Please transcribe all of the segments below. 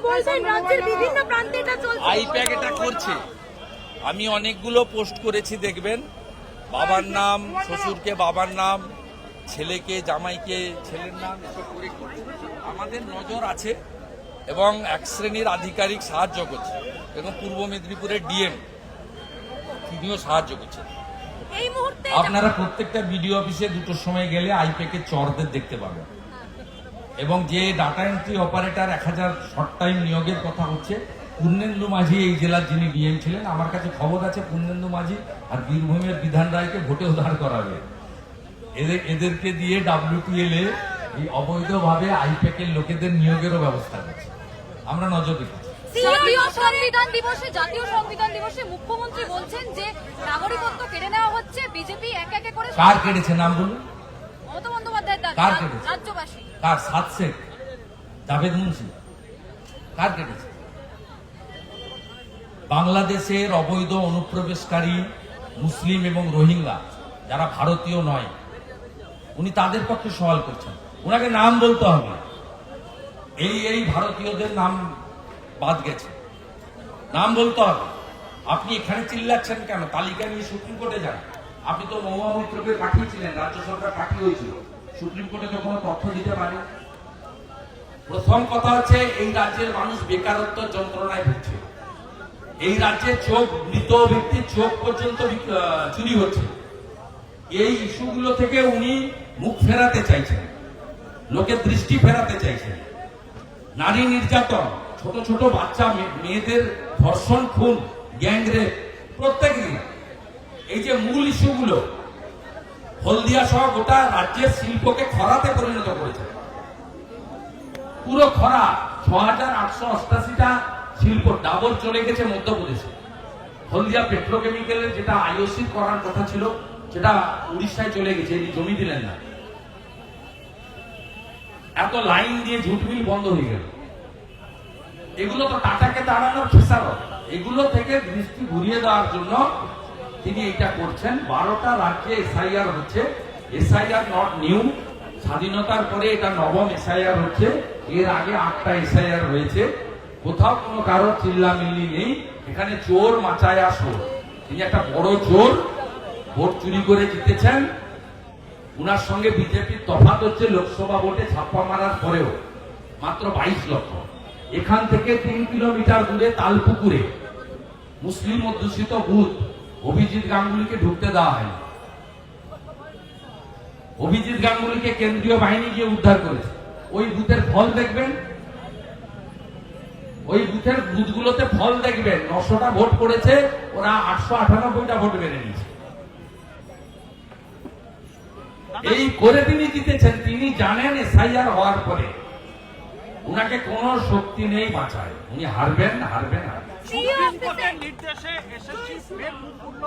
বলবেন রাজ্যের বিভিন্ন প্রান্তে এটা চলছে? আইপ্যাক এটা করছে। আমি অনেকগুলো পোস্ট করেছি, দেখবেন। বাবার নাম, শ্বশুরকে বাবার নাম, ছেলেকে জামাইকে ছেলের নাম, এসব করে করছে। আমাদের নজর আছে এবং এক শ্রেণীর আধিকারিক সাহায্য করছে এবং পূর্ব মেদিনীপুরের ডিএম তিনিও সাহায্য করছেন। এই মুহূর্তে আপনারা প্রত্যেকটা বিডিও অফিসে দুটোর সময় গেলে আইপ্যাকের চরদের দেখতে পাবেন। এবং যে data entry operator 1000 short time নিয়োগের কথা হচ্ছে, পূর্ণেন্দু মাঝি এই জেলার যিনি ডিএম ছিলেন, আমার কাছে খবর আছে পূর্ণেন্দু মাঝি আর বীরভূমের বিধান রায়কে ভোটে উদ্ধার করাবে। এদেরকে দিয়ে WTL এ এই অবৈধভাবে আইপ্যাকের লোকেদের নিয়োগেরও ব্যবস্থা করছে। আমরা নজর রেখেছি। জাতীয় সংবিধান দিবসে মুখ্যমন্ত্রী বলছেন যে নাগরিকত্ব কেড়ে নেওয়া হচ্ছে, বিজেপি এক একে করে। কার কেড়েছে নাম বলুন? মমতা বন্দ্যোপাধ্যায়ের দাবি, কার কেটেছে? রাজ্যবাসী। কার? 7 শেখ, জাভেদ মুন্সি, কার কেটেছে? বাংলাদেশের অবৈধ অনুপ্রবেশকারী মুসলিম এবং রোহিঙ্গা যারা ভারতীয় নয়, উনি তাদের পক্ষে সওয়াল করছেন। ওনাকে নাম বলতে হবে। এই ভারতীয়দের নাম বাদ গেছে, নাম বলতে হবে। আপনি এখানে চিল্লাচ্ছেন কেন? তালিকা নিয়ে সুপ্রিম কোর্টে যান। আপনি তো মহুয়া মৈত্রকে পাঠিয়েছিলেন, রাজ্য সরকার পাঠিয়ে হয়েছিল, সুপ্রিম কোর্টে তো কোনো তথ্য দিতে পারে। প্রথম কথা হচ্ছে, এই রাজ্যের মানুষ বেকারত্ব যন্ত্রণায় ভুগছে। এই রাজ্যের চোখ, মৃত ব্যক্তির চোখ পর্যন্ত চুরি হচ্ছে। এই ইস্যুগুলো থেকে উনি মুখ ফেরাতে চাইছেন, লোকের দৃষ্টি ফেরাতে চাইছেন। নারী নির্যাতন, ছোট ছোট বাচ্চা মেয়েদের ধর্ষণ, খুন, গ্যাংরেপ, প্রত্যেক দিন। এই যে মূল ইস্যুগুলো, হলদিয়া সহ গোটা রাজ্যের শিল্পকে খরাতে পরিণত করেছে। পুরো খরা। 6888টা শিল্প ডাবল চলে গেছে মধ্যপ্রদেশে। হলদিয়া পেট্রোকেমিক্যালের যেটা IOC করার কথা ছিল, সেটা উড়িষ্যায় চলে গেছে, জমি দিলেন না। এত লাইন দিয়ে ঝুট মিল বন্ধ হয়ে গেল। এগুলো তো টাটাকে তাড়ানোর খেসারত। এগুলো থেকে দৃষ্টি ঘুরিয়ে দেওয়ার জন্য তিনি এটা করছেন। 12টা রাজ্যে SIR হচ্ছে। SIR নট নিউ, স্বাধীনতার পরে এটা নবম SIR হচ্ছে। এর আগে 8টা SIR হয়েছে। কোথাও কোনো কারো চিল্লামিল্লি নেই। এখানে চোর মাচায়া চোর। তিনি একটা বড় চোর, ভোট চুরি করে জিতেছেন। উনার সঙ্গে বিজেপির তফাৎ হচ্ছে, লোকসভা ভোটে ছাপ্পা মারার পরেও মাত্র 22 লক্ষ। এখান থেকে 3 কিলোমিটার দূরে তালপুকুরে মুসলিম অধ্যুষিত বুথ, অভিজিৎ গাঙ্গুলিকে ঢুকতে দেওয়া হয়নি। অভিজিৎ গাঙ্গুলিকে কেন্দ্রীয় বাহিনী গিয়ে উদ্ধার করেছে। ওই বুথের ফল দেখবেন, ওই বুথের বুথগুলোতে ফল দেখবেন। 900টা ভোট পড়েছে, ওরা 898টা ভোট বেড়ে নিয়েছে। এই করে তিনি জিতেছেন। তিনি জানেন SIR হওয়ার পরে উনাকে কোন শক্তি নেই বাঁচায়। উনি হারবেন, হারবেন, হারবেন। সুপ্রিম কোর্টের নির্দেশে এসএসসি ফের মুখ খুলল।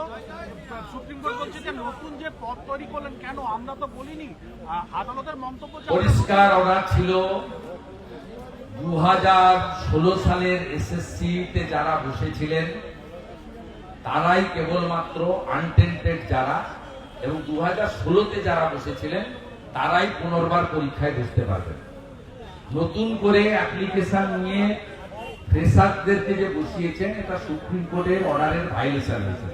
সুপ্রিম কোর্ট বলছে যে নতুন যে পদ তৈরি করলেন, কেন আমরা তো বলিনি। আদালতের মন্তব্য পরিষ্কার অর্ডার ছিল। 2016 সালের SSC তে যারা বসেছিলেন তারাই কেবলমাত্র আনটেন্টেড যারা, এবং 2016-তে যারা বসেছিলেন তারাই পুনর্বার পরীক্ষায় বসতে পারবেন। নতুন করে অ্যাপ্লিকেশন নিয়ে ফ্রেশারদেরকে যে বসিয়েছেন, এটা সুপ্রিম কোর্টের অর্ডারের ভাইলেশন হয়েছে।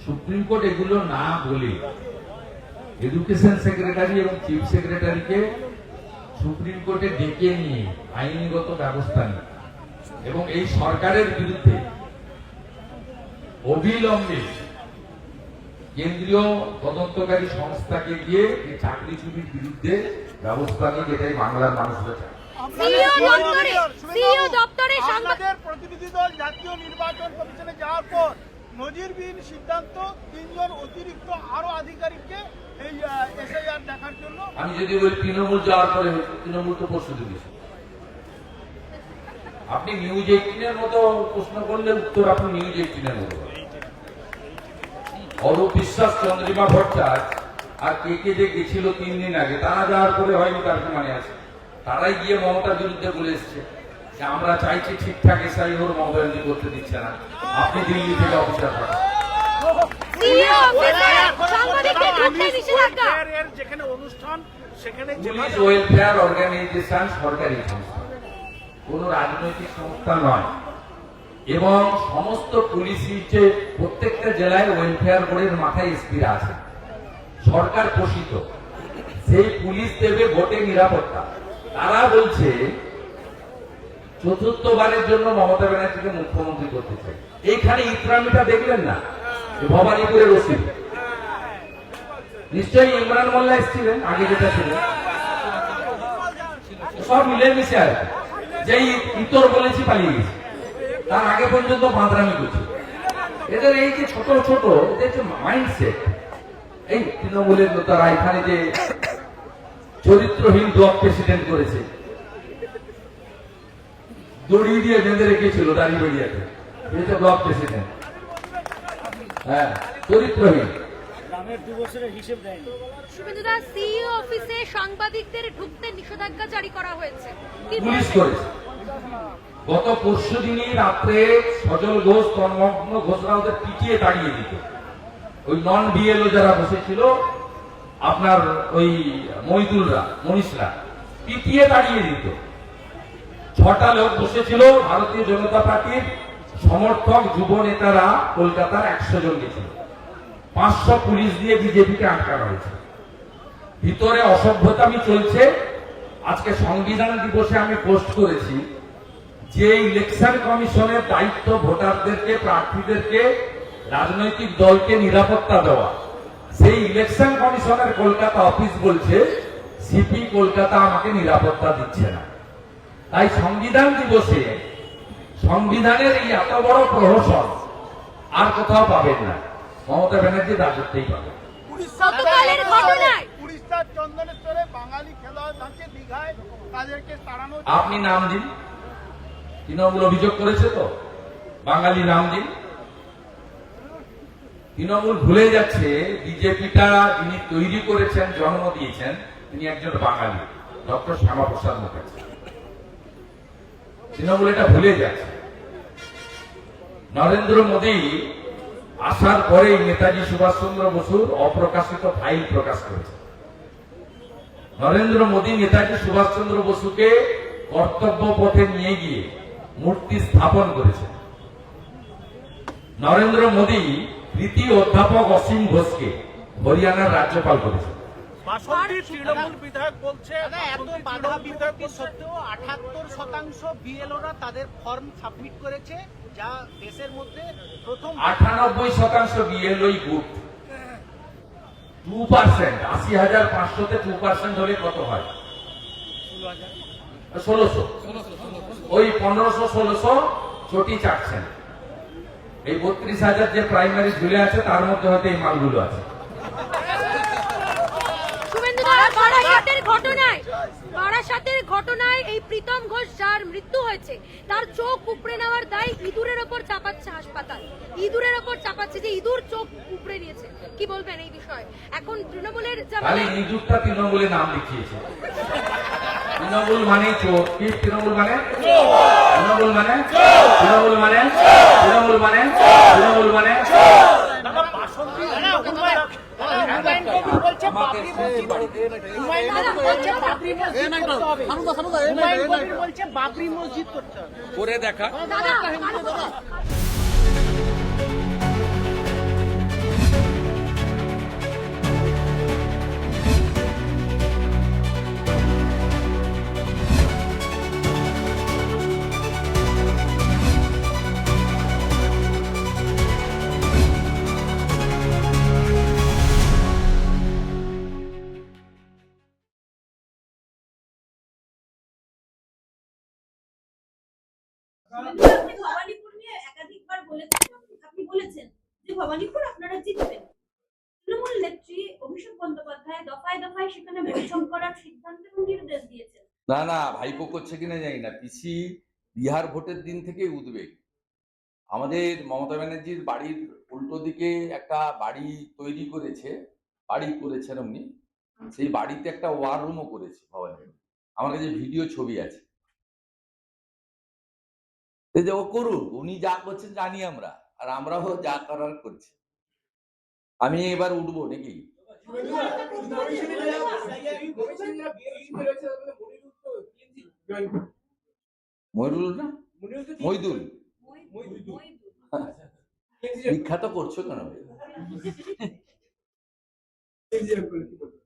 সুপ্রিম কোর্ট এগুলো না বলে এডুকেশন সেক্রেটারি এবং চিফ সেক্রেটারিকে সুপ্রিম কোর্টে ডেকে নিয়ে আইনগত ব্যবস্থা নিয়ে এবং এই সরকারের বিরুদ্ধে অবিলম্বে কেন্দ্রীয় তদন্তকারী সংস্থাকে দিয়ে এই চাকরি চুরির বিরুদ্ধে ব্যবস্থা নিয়ে, যেটাই বাংলার মানুষরা চায়। আমাদের প্রতিনিধি দল জাতীয় নির্বাচন কমিশনে যাওয়ার পর নজিরবিহীন সিদ্ধান্ত, 3 জন অতিরিক্ত আরো আধিকারিককে এই SIR দেখার জন্য। আমি যদি বলি তৃণমূল যাওয়ার পরে, তৃণমূল তো প্রস্তুতি দিয়েছে। আপনি নিউজ 18-এর মতো প্রশ্ন করলে উত্তর আপনি নিউজ 18-এর মতো। অরূপ বিশ্বাস, চন্দ্রিমা ভট্টাচার্য আর কে যে গেছিল 3 দিন আগে, তারা যাওয়ার পরে হয়নি তার মানে আছে। তারাই গিয়ে মমতার বিরুদ্ধে বলে এসছে যে আমরা চাইছি ঠিকঠাক SIR মোবাইল করতে দিচ্ছে না, আপনি দিল্লি থেকে অফিসার পাঠান। যেখানে অনুষ্ঠান, সেখানে পুলিশ ওয়েলফেয়ার অর্গানাইজেশন সরকারি সংস্থা। কোন রাজনৈতিক সংস্থা নয়, এবং সমস্ত পুলিশই যে প্রত্যেকটা জেলায় ওয়েলফেয়ার বোর্ডের মাথায় এসপিরা আছে, সরকার পোষিত, সেই পুলিশ দেবে ভোটে নিরাপত্তা। তারা বলছে চতুর্থবারের জন্য মমতা ব্যানার্জিকে মুখ্যমন্ত্রী করতে চাই। এইখানে ইকরামিটা দেখলেন না, ভবানীপুরের ওসি, নিশ্চয়ই ইমরান মোল্লা এসেছিলেন, আগে যেটা ছিল সব মিলেমিশে আর কি। যেই ইতর বলেছি পালিয়ে গেছি, তার আগে পর্যন্ত বাঁদরামি করছে। এদের এই যে ছোট ছোট এদের যে মাইন্ডসেট, এই তৃণমূলের নেতারা এখানে যে চরিত্রহীন ব্লক প্রেসিডেন্ট করেছে, দড়ি দিয়ে বেঁধে রেখেছিল দাঁড়িয়ে ব্লক প্রেসিডেন্ট, হ্যাঁ চরিত্রহীন। শুভেন্দুদা, সিইও অফিসে সাংবাদিকদের ঢুকতে নিষেধাজ্ঞা জারি করা হয়েছে, কি পুলিশ বলবেন? করেছে। গত পরশু দিনই রাত্রে সজল ঘোষ, তন্মগ্ন ঘোষরা ওদের পিটিয়ে তাড়িয়ে দিত। ওই নন বিএলও যারা বসেছিল, আপনার ওই মইদুলরা, মনীষরা পিটিয়ে তাড়িয়ে দিত। 6টা লোক বসেছিল, ভারতীয় জনতা পার্টির সমর্থক যুব নেতারা কলকাতার 100 জন গেছিল। 500 পুলিশ দিয়ে বিজেপিকে আটকানো হয়েছে। ভিতরে অসভ্যতামি চলছে। আজকে সংবিধান দিবসে আমি পোস্ট করেছি যে ইলেকশন কমিশনের দায়িত্ব ভোটারদেরকে, প্রার্থীদেরকে, রাজনৈতিক দলকে নিরাপত্তা দেওয়া। সেই ইলেকশন কমিশনের কলকাতা অফিস বলছে সিপি কলকাতা আমাকে নিরাপত্তা দিচ্ছে না। তাই সংবিধান দিবসে সংবিধানের এই এত বড় প্রহসন আর কোথাও পাবেন না, মমতা ব্যানার্জির রাজত্বেই পাবেন। গতকালের ঘটনায় উড়িষ্যার চন্দনেশ্বরে বাঙালি খেলোয়াড় থাকছে দীঘায়, তাদেরকে তাড়ানো। আপনি নাম দিন, তৃণমূল অভিযোগ করেছে তো, বাঙালি নাম দিন। তৃণমূল ভুলে যাচ্ছে বিজেপিটা যিনি তৈরি করেছেন, জন্ম দিয়েছেন, তিনি একজন বাঙালি, ডক্টর শ্যামাপ্রসাদ মুখার্জি। তৃণমূল এটা ভুলে যাচ্ছে। নরেন্দ্র মোদী আসার পরেই নেতাজি সুভাষচন্দ্র বসুর অপ্রকাশিত ফাইল প্রকাশ করেছে। নরেন্দ্র মোদী নেতাজি সুভাষচন্দ্র বসুকে কর্তব্য পথে নিয়ে গিয়ে মূর্তি স্থাপন করেছে। নরেন্দ্র মোদী কৃতি অধ্যাপক অসীম ঘোষকে হরিয়ানার রাজ্যপাল করেছে। বাসন্তীর তৃণমূল বিধায়ক বলছে এত বাধা বিপত্তি সত্ত্বেও 78% বিএলওরা তাদের ফর্ম সাবমিট করেছে, যা দেশের মধ্যে প্রথম। 98% বিএলওই গুড। 2%, 80,500-তে 2% হলে কত হয়? 1600। ওই 1500-1600 চটি চাটছেন। এই 32,000 যে প্রাইমারি ঝুলে আছে তার মধ্যে হয়তো এই মালগুলো আছে। বারাসাতের ঘটনায় এই প্রীতম ঘোষ যার মৃত্যু হয়েছে, তার চোখ উপড়ে নেওয়ার দায় ইঁদুরের ওপর চাপাচ্ছে হাসপাতাল, ইঁদুরের ওপর চাপাচ্ছে যে ইঁদুর চোখ উপড়ে নিয়েছে। কি বলবেন এই বিষয়ে? এখন তৃণমূলের খালি নিযুক্তা তৃণমূলে নাম লিখিয়েছে। তৃণমূল মানে চোর। কি তৃণমূল মানে? তৃণমূল মানে তৃণমূল মানে তৃণমূল মানে তৃণমূল মানে বাবরি মসজিদ করতে হবে করে দেখা। আপনি ভবানীপুর নিয়ে একাধিকবার আপনি বলেছেন যে ভবানীপুর আপনারা জিতবেন। তৃণমূল নেত্রী অভিষেক বন্দ্যোপাধ্যায় দফায় দফায় সেখানে বৈঠক করার সিদ্ধান্ত এবং নির্দেশ দিয়েছেন। না না, ভাইপো করছে কিনা জানি না, পিসি বিহার ভোটের দিন থেকেই উদ্বেগ। আমাদের মমতা ব্যানার্জির বাড়ির উল্টো দিকে একটা বাড়ি তৈরি করেছে, বাড়ি করেছেন উনি, সেই বাড়িতে একটা ওয়ার রুমও করেছে ভবানীপুর। আমার কাছে ভিডিও ছবি আছে। এই যে ও করুক, উনি যা করছেন জানি আমরা, আর আমরাও যা করার করছি। আমি এবার উঠবো নাকি? মহিরুল না, মইদুল, বিখ্যাত করছো কেন?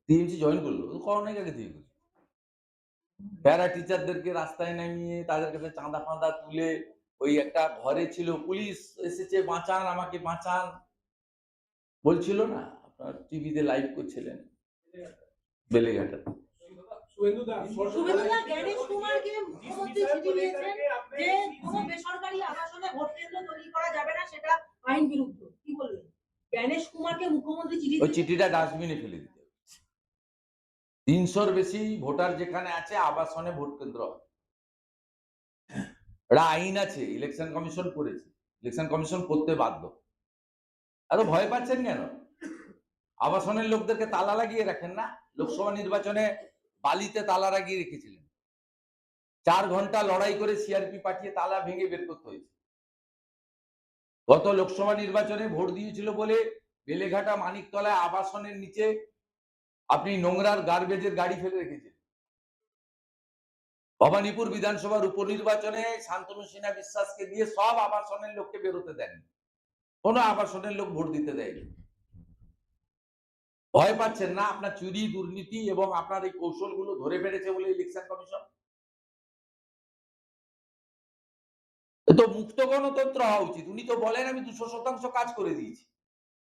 টিএমসি জয়েন করলো করোনার আগে থেকে। প্যারা টিচারদেরকে রাস্তায় নামিয়ে তাদের কাছে চাঁদা ফাঁদা তুলে, ওই একটা ঘরে ছিল, পুলিশ এসেছে বাঁচান আমাকে বাঁচান বলছিল না, আপনার টিভিতে লাইভ করছিলেন বেলেঘাটা। শুভেন্দুদা গণেশ কুমারকে মুখ্যমন্ত্রী চিঠি দিয়েছেন যে কোনো বেসরকারি আবাসনে ভোট কেন্দ্র তৈরি করা যাবে না, সেটা আইন বিরুদ্ধ। কি বলবেন? গণেশ কুমারকে মুখ্যমন্ত্রী চিঠি ওই চিঠিটা ডাস্টবিনে ফেলে দিতে হবে। 300-র বেশি ভোটার যেখানে আছে আবাসনে ভোট কেন্দ্র হবে। এটা আইন আছে, ইলেকশন কমিশন করেছে, ইলেকশন কমিশন করতে বাধ্য। এত ভয় পাচ্ছেন কেন? আবাসনের লোকদেরকে তালা লাগিয়ে রাখেন না? লোকসভা নির্বাচনে বালিতে তালা লাগিয়ে রেখেছিলেন, 4 ঘন্টা লড়াই করে সিআরপি পাঠিয়ে তালা ভেঙে বের করতে হয়েছে। গত লোকসভা নির্বাচনে ভোট দিয়েছিল বলে বেলেঘাটা মানিকতলায় আবাসনের নিচে আপনি নোংরার গার্বেজের গাড়ি ফেলে রেখেছেন। ভবানীপুর বিধানসভার উপনির্বাচনে শান্তনু সিনহা বিশ্বাসকে দিয়ে সব আবাসনের লোককে বেরোতে দেন, কোনো আবাসনের লোক ভোট দিতে দেয়নি। ভয় পাচ্ছেন না? আপনার চুরি দুর্নীতি এবং আপনার এই কৌশলগুলো ধরে ফেলেছে বলে ইলেকশন কমিশন। তো মুক্ত গণতন্ত্র হওয়া উচিত। উনি তো বলেন আমি 200% কাজ করে দিয়েছি,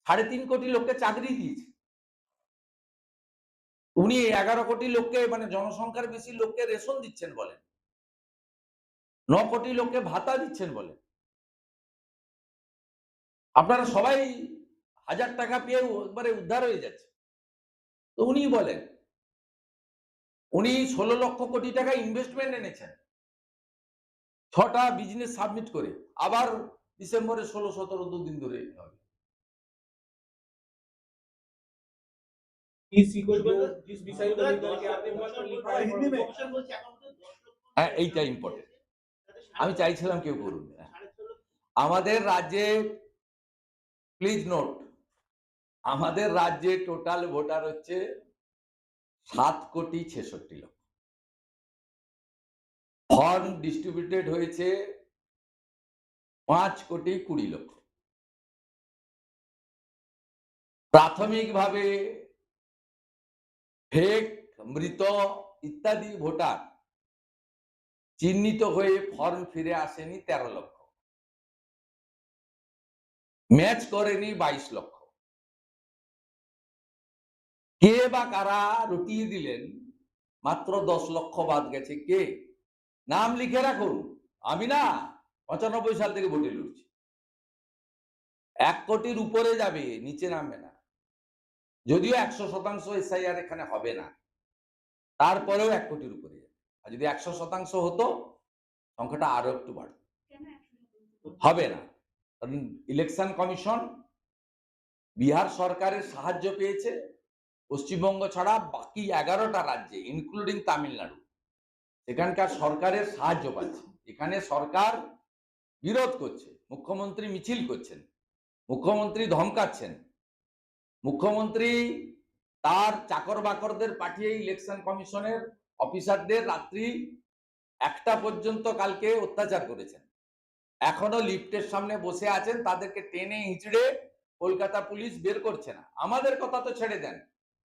3.5 কোটি লোককে চাকরি দিয়েছি। উনি 11 কোটি লোককে, মানে জনসংখ্যার বেশি লোককে রেশন দিচ্ছেন বলেন, 9 কোটি লোককে ভাতা দিচ্ছেন বলেন। আপনারা সবাই 1000 টাকা পেয়ে একবারে উদ্ধার হয়ে যাচ্ছে। তো উনি বলেন উনি 16 লক্ষ কোটি টাকা ইনভেস্টমেন্ট এনেছেন, 6টা বিজনেস সাবমিট করে। আবার ডিসেম্বরে 16-17 দুদিন ধরে হবে। হ্যাঁ, এইটা ইম্পর্টেন্ট। আমি চাইছিলাম কেউ করুন। আমাদের রাজ্যে, প্লিজ নোট, আমাদের রাজ্যে টোটাল ভোটার হচ্ছে 7,66,00,000 লক্ষ। ফর্ম ডিস্ট্রিবিউটেড হয়েছে 5,20,00,000। প্রাথমিকভাবে ফেক, মৃত ইত্যাদি ভোটার চিহ্নিত হয়ে ফর্ম ফিরে আসেনি 13 লক্ষ, ম্যাচ করেনি 22 লক্ষ। কে বা কারা রটিয়ে দিলেন, মাত্র 10 লক্ষ বাদ গেছে। কে? নাম লিখে রাখুন। আমি না 95 সাল থেকে ভোটে লড়ছি। 1 কোটির উপরে যাবে, নিচে নামবে না। যদিও 100% এসআইআর এখানে হবে না, তারপরেও 1 কোটির উপরে যাবে। আর যদি 100% হতো সংখ্যাটা আরো একটু বাড়বে। হবে না, কারণ ইলেকশন কমিশন বিহার সরকারের সাহায্য পেয়েছে, পশ্চিমবঙ্গ ছাড়া বাকি 11টা রাজ্যে ইনক্লুডিং তামিলনাড়ু সেখানকার সরকারের সাহায্য পাচ্ছে। এখানে সরকার বিরোধ করছে, মুখ্যমন্ত্রী মিছিল করছেন, মুখ্যমন্ত্রী ধমকাচ্ছেন, মুখ্যমন্ত্রী তার চাকর বাকরদের পাঠিয়ে ইলেকশন কমিশনের অফিসারদের রাত্রি 1টা পর্যন্ত কালকে অত্যাচার করেছেন। এখনো লিফটের সামনে বসে আছেন, তাদেরকে টেনে হিঁচড়ে কলকাতা পুলিশ বের করছে না। আমাদের কথা তো ছেড়ে দেন,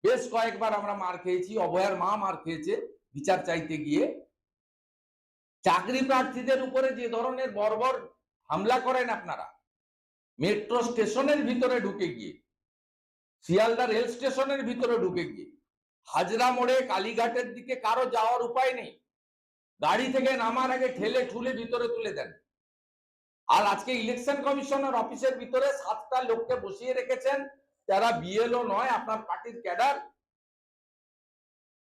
বেশ কয়েকবার আমরা মার খেয়েছি, অভয়ার মা মার খেয়েছে বিচার চাইতে গিয়ে। চাকরি প্রার্থীদের উপরে যে ধরনের বর্বর হামলা করেন আপনারা, মেট্রো স্টেশনের ভিতরে ঢুকে গিয়ে, শিয়ালদা রেল স্টেশনের ভিতরে ঢুকে গিয়ে, হাজরা মোড়ে কালীঘাটের দিকে কারো যাওয়ার উপায় নেই, গাড়ি থেকে নামার আগে ঠেলে ঠুলে ভিতরে তুলে দেন। আর আজকে ইলেকশন কমিশনের অফিসের ভিতরে 7টা লোককে বসিয়ে রেখেছেন, যারা বিএলও নয়, আপনার পার্টির ক্যাডার।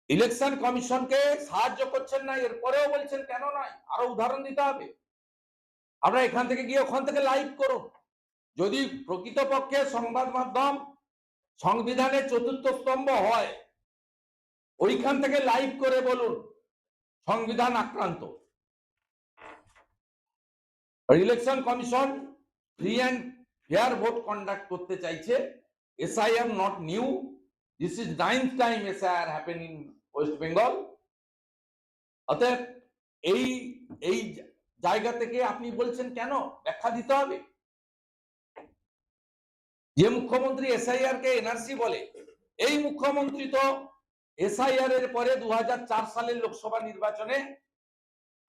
ইলেকশন কমিশনকে সাহায্য করছেন না, এরপরেও বলছেন কেন নয়। আরো উদাহরণ দিতে হবে। আপনারা এখান থেকে গিয়ে ওখান থেকে লাইভ করুন। যদি প্রকৃতপক্ষে সংবাদ মাধ্যম সংবিধানের 4র্থ স্তম্ভ হয়, ওইখান থেকে লাইভ করে বলুন সংবিধান আক্রান্ত। Election commission free and fair vote conduct করতে চাইছে। SIR not new. This is 9th time SIR happened in West Bengal. অতএব এই জায়গা থেকে আপনি বলছেন কেন? ব্যাখ্যা দিতে হবে। যে মুখ্যমন্ত্রী এসআইআর কে এনআরসি বলে, এই মুখ্যমন্ত্রী তো এসআইআর এর পরে 2004 সালের লোকসভা নির্বাচনে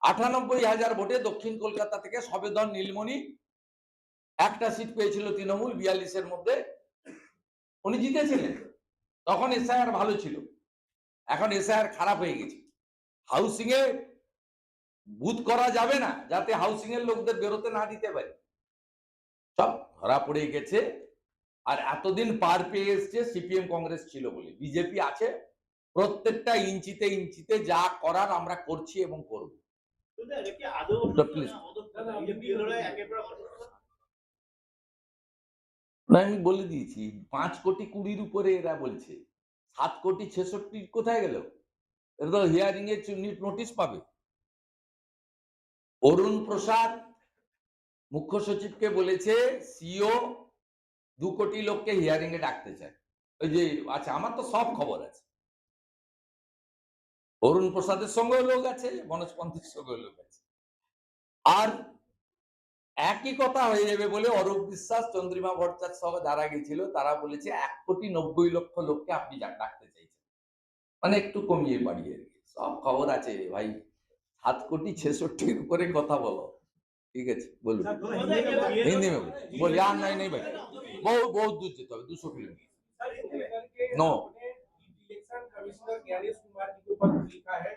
98,000 ভোটে দক্ষিণ কলকাতা থেকে সবেদন নীলমণি একটা সিট পেয়েছিল তৃণমূল 42-এর মধ্যে, উনি জিতেছিলেন। তখন এসআইআর ভালো ছিল, এখন এসআইআর খারাপ হয়ে গেছে। হাউসিং এ বুথ করা যাবে না যাতে হাউসিং এর লোকদের বেরোতে না দিতে পারে, সব ধরা পড়ে গেছে। আর এতদিন পার পেয়ে এসছে সিপিএম কংগ্রেস ছিল বলে, বিজেপি আছে, প্রত্যেকটা ইঞ্চিতে ইঞ্চিতে যা করার আমরা করছি এবং করব। আমি বলে দিয়েছি 5,20,00,000 উপরে এরা বলছে, 7,66,00,000 কোথায় গেল? এরা তো হিয়ারিং এর নোটিশ পাবে। অরুণ প্রসাদ মুখ্য সচিবকে বলেছে সিও 2 কোটি লোককে হিয়ারিং এ ডাকতে চায়। ওই যে আচ্ছা, আমার তো সব খবর আছে, অরুণ প্রসাদের সঙ্গেও লোক আছে, মনোজ পন্থীর সঙ্গেও লোক আছে। আর একই কথা হয়ে যাবে বলে অরূপ বিশ্বাস, চন্দ্রিমা ভট্টাচার্য সহ যারা গেছিল তারা বলেছে 1,90,00,000 লোককে আপনি ডাকতে চাইছেন, মানে একটু কমিয়ে বাড়িয়ে। সব খবর আছে ভাই, 7,66,00,000 উপরে কথা বলো। ঠিক আছে, বলুন হিন্দি में बोलिए। यार नहीं भाई, बहुत दूर जेते হবে, 200 kilometre. No, election commissioner Gyanesh Kumar ji के ऊपर लिखा है